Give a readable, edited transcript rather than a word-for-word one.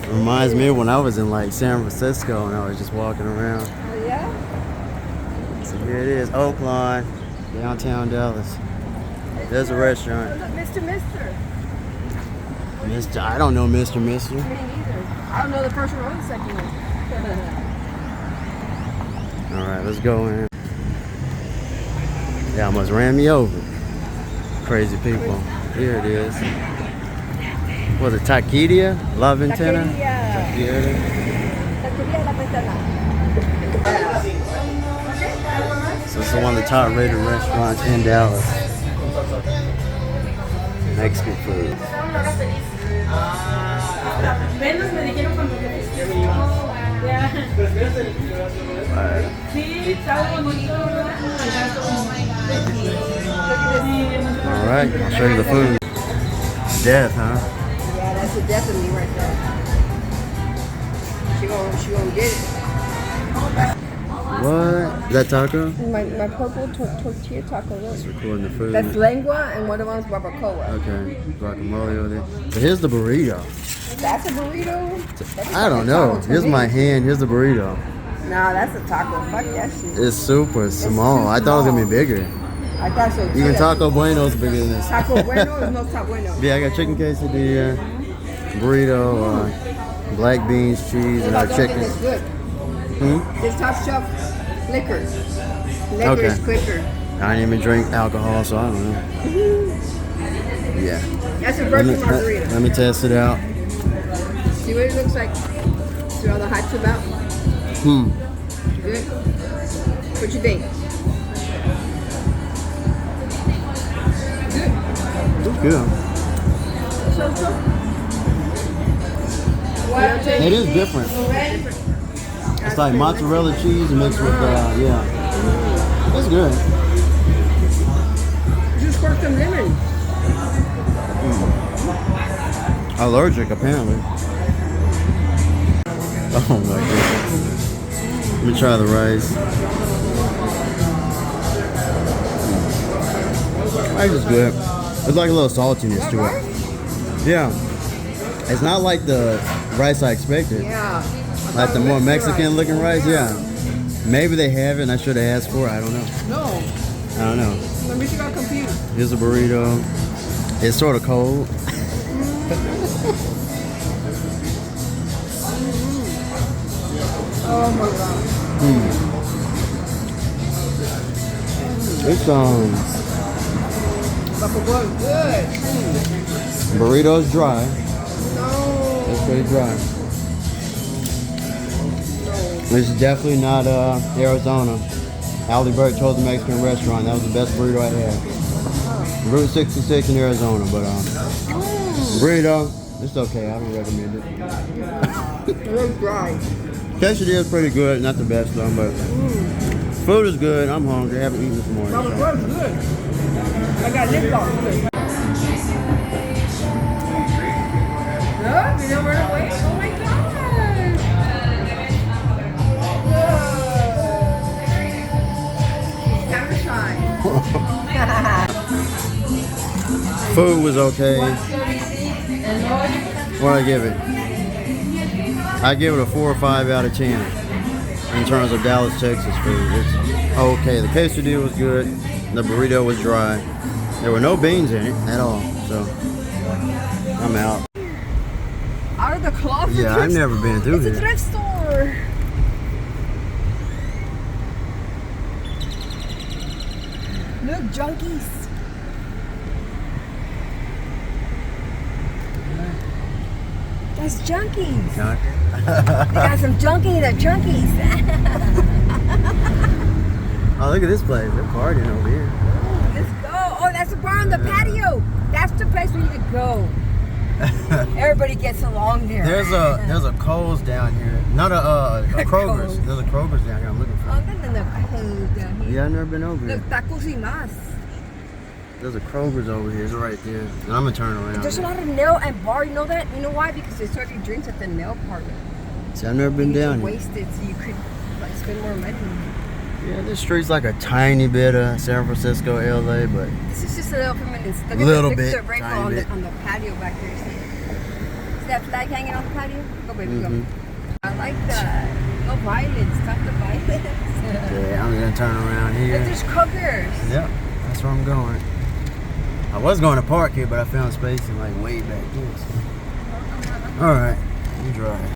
Reminds me of when I was in like San Francisco and I was just walking around. Oh, yeah? So here it is, Oaklawn, downtown Dallas. There's a restaurant. Mr. Mr. I don't know Mr. Mister. Me neither. I don't know the first one or the second one. Alright, let's go in. They almost ran me over. Crazy people. Here it is. Was it Taqueria La Ventana? Taqueria La Ventana. So it's one of the top rated restaurants in Dallas. Mexican food. Alright, I'll show you the food. Death, huh? Yeah, that's a definitely right there. She gonna get it. What? Is that taco? My purple tortilla taco. Look. It's recording the food. That's lengua and one of them's barbacoa. Okay, guacamole over there. So here's the burrito. That's a burrito? I don't know. Here's my hand. Here's the burrito. Nah, that's a taco. Fuck that shit. It's super small. I thought it was gonna be bigger. I thought so too. Even Taco Bueno's bigger than this. Taco Bueno is no Taco Bueno. Yeah, I got chicken quesadilla, burrito, black beans, cheese, and our chicken. It's good. This top shelf liquor. Liquor is quicker. I didn't even drink alcohol, so I don't know. Yeah. That's a virgin margarita. Let me test it out. See what it looks like. See all the hype's about? Good. What you think? It's good. It is different. It's like mozzarella cheese mixed with, yeah. It's good. Just squirt some lemon. Allergic, apparently. Oh my goodness. Let me try the rice. Rice is good. There's like a little saltiness to it. Yeah. It's not like the rice I expected. Yeah. Like the more Mexican looking rice, yeah. Maybe they have it and I should have asked for it. I don't know. No. I don't know. Maybe she got confused. Here's a burrito. It's sort of cold. Oh my god. It's good. Burrito's dry. No. It's pretty dry. It's definitely not Arizona. Alberto's Toast Mexican restaurant. That was the best burrito I had. Route 66 in Arizona, but burrito, it's okay. I don't recommend it. It looks dry. Quesadilla is pretty good. Not the best though, but food is good. I'm hungry. I haven't eaten this morning. That was good. I got lip balm. Look, you know where to wait. Oh my god. Food was okay. What I give it? I give it a 4 or 5 out of 10 in terms of Dallas, Texas food. It's okay. The quesadilla was good. The burrito was dry. There were no beans in it at all. So I'm out. Out of the closet. Yeah, I've never been through here. It's a thrift store. Look, junkies. That's junkies. They got some junkies. They're junkies. Oh, look at this place. They're partying over here. Let's go. Oh, that's the bar on the patio. That's the place we need to go. Everybody gets along there. There's a Kohl's down here. Not a Kroger's. There's a Kroger's down here. I'm looking for. Oh, no, Kohl's down here. Yeah, I've never been over here. Look, tacos y más. There's a Kroger's over here. It's right there. And I'm gonna turn around. There's a lot of nail and bar. You know that? You know why? Because they serve you drinks at the nail parlor. See, I've never been down here. Wasted, so you could like spend more money. Yeah, this street's like a tiny bit of San Francisco, LA, but this is just a little feminine. Little bit, Look at the tiny bit. on the patio back there. See See that flag hanging on the patio? Go, baby, go. Mhm. I like that. No violence. Stop the violence. Yeah, I'm gonna turn around But here. there's cookers. Yep, that's where I'm going. I was going to park here, but I found space and like way back here. So. All right, you drive.